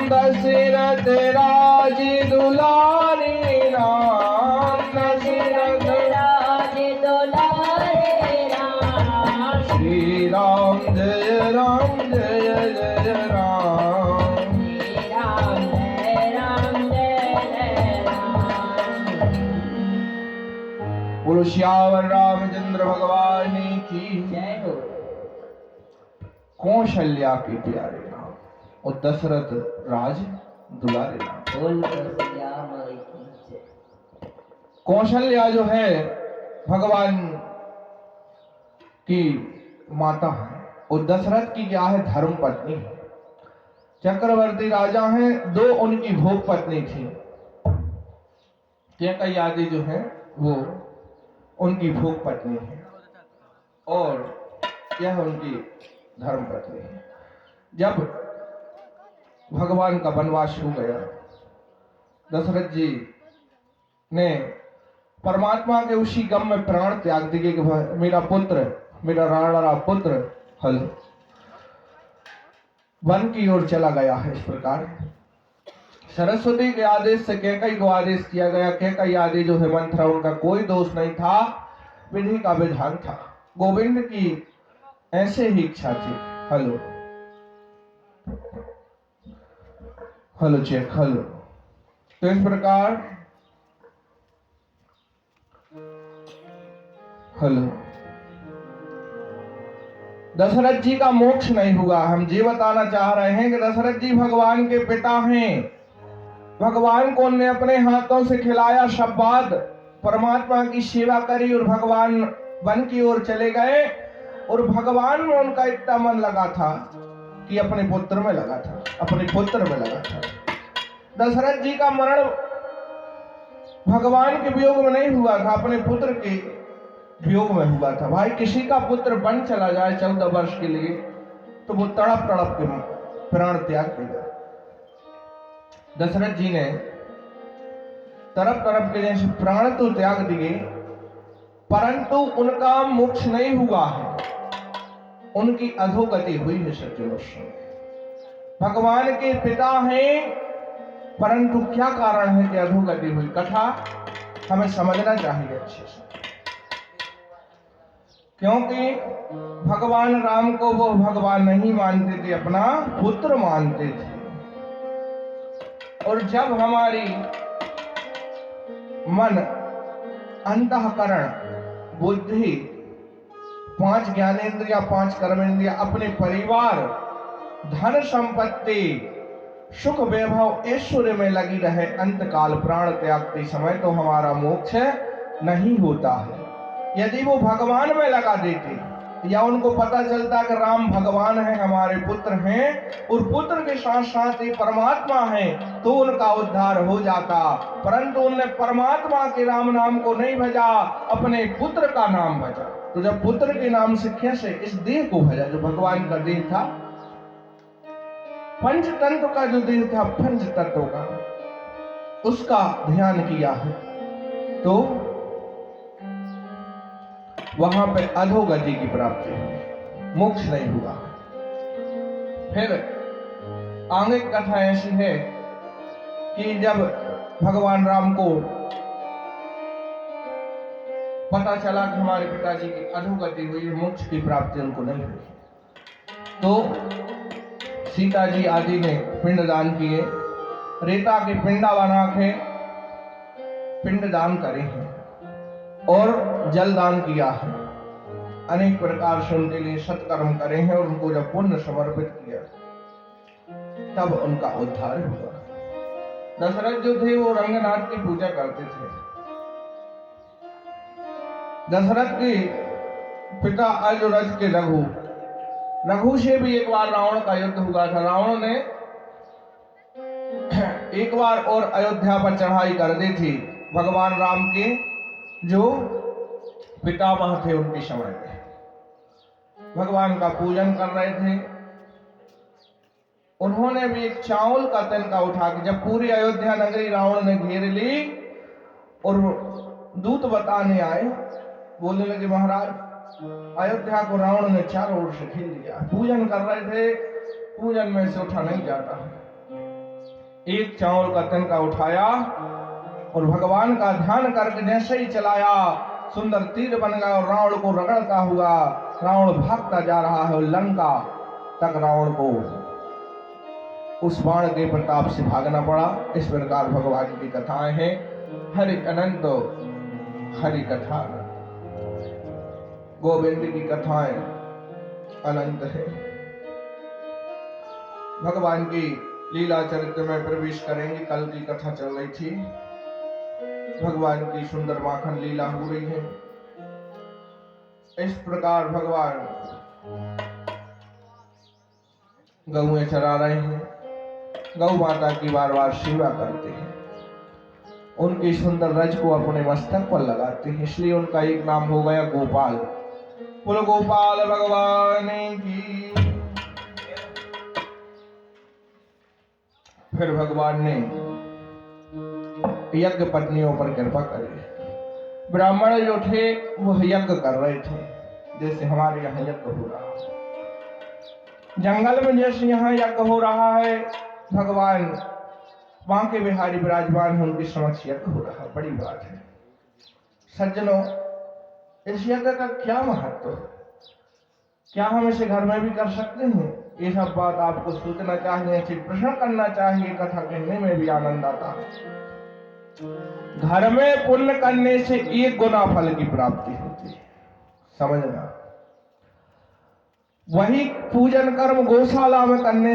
दशरथ राज दुलारी राम, दशरथ राज दुलारे राम। श्री राम जय राम जय जय राम। श्री राम जय राम। बोलो श्यावर रामचंद्र भगवान की जय हो। कौशल्या के प्यारे राम और दशरथ राज दुलारे राम। बोल कौशल्या माई की जय। कौशल्या जो है भगवान की माता है और दशरथ की क्या है, धर्म पत्नी है। चक्रवर्ती राजा हैं, दो उनकी भोग पत्नी थी। कैकेयी आदि जो है वो उनकी भोग पत्नी है और यह उनकी धर्म पत्नी है। जब भगवान का वनवास हो गया, दशरथ जी ने परमात्मा के उसी गम में प्राण त्याग दिए कि मेरा पुत्र, मेरा राणा पुत्र हल वन की ओर चला गया है। इस प्रकार सरस्वती के आदेश से कैकेयी को आदेश किया गया। कैकेयी आदि जो हेमंत था उनका कोई दोष नहीं था, विधि का विधान था। गोविंद की ऐसे ही इच्छा थी। Hello hello check hello. तो इस प्रकार हेलो दशरथ जी का मोक्ष नहीं हुआ। हम ये बताना चाह रहे हैं कि दशरथ जी भगवान के पिता हैं। भगवान को उन्होंने अपने हाथों से खिलाया, सब बात परमात्मा की सेवा करी और भगवान वन की ओर चले गए। और भगवान में उनका इतना मन लगा था कि अपने पुत्र में लगा था, अपने पुत्र में लगा था। दशरथ जी का मरण भगवान के वियोग में नहीं हुआ था, अपने पुत्र के वियोग में हुआ था। भाई किसी का पुत्र वन चला जाए 14 वर्ष के लिए तो वो तड़प तड़प के प्राण त्याग देगा। दशरथ जी ने तड़प तड़प के जैसे प्राण तो त्याग दिए, परंतु उनका मोक्ष नहीं हुआ है, उनकी अधोगति हुई है। सत्य भगवान के पिता हैं, परंतु क्या कारण है कि अधोगति हुई, कथा हमें समझना चाहिए अच्छे से। क्योंकि भगवान राम को वो भगवान नहीं मानते थे, अपना पुत्र मानते थे। और जब हमारी मन, अंतःकरण, बुद्धि, 5 ज्ञानेंद्रिया, 5 कर्मेंद्रिया, अपने परिवार, धन संपत्ति, सुख वैभव, ऐश्वर्य में लगी रहे अंतकाल प्राण त्यागते समय, तो हमारा मोक्ष नहीं होता है। यदि वो भगवान में लगा देते या उनको पता चलता कि राम भगवान है, हमारे पुत्र हैं और पुत्र के साथ साथ ही परमात्मा है, तो उनका उद्धार हो जाता। परंतु उन्होंने परमात्मा के राम नाम को नहीं भजा, अपने पुत्र का नाम भजा। तो जब पुत्र के नाम से कैसे इस देह को भजा, जो भगवान का देह था, पंच तत्व का जो देह था, पंच तत्व का, उसका ध्यान किया है, तो वहां पे अधोगति की प्राप्ति हुई, मोक्ष नहीं हुआ। फिर आगे कथा ऐसी है कि जब भगवान राम को पता चला कि हमारे पिताजी की अधोगति हुई, मोक्ष की प्राप्ति उनको नहीं हुई, तो सीता जी आदि ने पिंडदान किए, रेता के पिंडा बना के पिंडदान करे हैं और जलदान किया है। अनेक प्रकार से उनके लिए सत्कर्म करे हैं और उनको जब पुण्य समर्पित किया तब उनका उद्धार हुआ। दशरथ जो थे वो रंगनाथ की पूजा करते थे। दशरथ के पिता अजरज के रघु से भी एक बार रावण का युद्ध हुआ था। रावण ने एक बार और अयोध्या पर चढ़ाई कर दी थी। भगवान राम के जो पितामह थे उनके समय में भगवान का पूजन कर रहे थे। उन्होंने भी एक चावल का तिनका उठा के, जब पूरी अयोध्या नगरी रावण ने घेर ली और दूत बताने आए, बोलने लगे महाराज अयोध्या को रावण ने चारों ओर से घेर लिया। पूजन कर रहे थे, पूजन में से उठा नहीं जाता। एक चावल का तिनका उठाया और भगवान का ध्यान करके जैसे ही चलाया, सुंदर तीर बन गया और रावण को रगड़ता हुआ रावण भागता जा रहा है और लंका तक रावण को उस बाण के प्रताप से भागना पड़ा। इस प्रकार भगवान की कथाएं हैं। हरि अनंत हरि कथा, गोविंद की कथाएं अनंत है। भगवान की लीला चरित्र में प्रवेश करेंगे। कल की कथा चल रही थी, भगवान की सुंदर माखन लीला हो रही है। इस प्रकार भगवान गौएं चरा रहे हैं, गौ माता की बार बार सेवा करते हैं, उनकी सुंदर रज को अपने मस्तक पर लगाते हैं, इसलिए उनका एक नाम हो गया गोपाल। बोलो गोपाल भगवान की। फिर भगवान ने यज्ञ पत्नियों पर कृपा करी। ब्राह्मण जो थे वो यज्ञ कर रहे थे, जैसे हमारे यहाँ यज्ञ हो रहा है। जंगल में जैसे यहाँ यज्ञ हो रहा है, भगवान बांके बिहारी विराजमान हैं, उनके समक्ष यज्ञ हो रहा है। बड़ी बात है सज्जनों, इस यज्ञ का क्या महत्व है? क्या हम इसे घर में भी कर सकते हैं? ये सब बात आपको सोचना चाहिए, ऐसे प्रश्न करना चाहिए। कथा कहने में भी आनंद आता है। घर में पुण्य करने से 1 गुना फल की प्राप्ति होती है, समझना। वही पूजन कर्म गौशाला में करने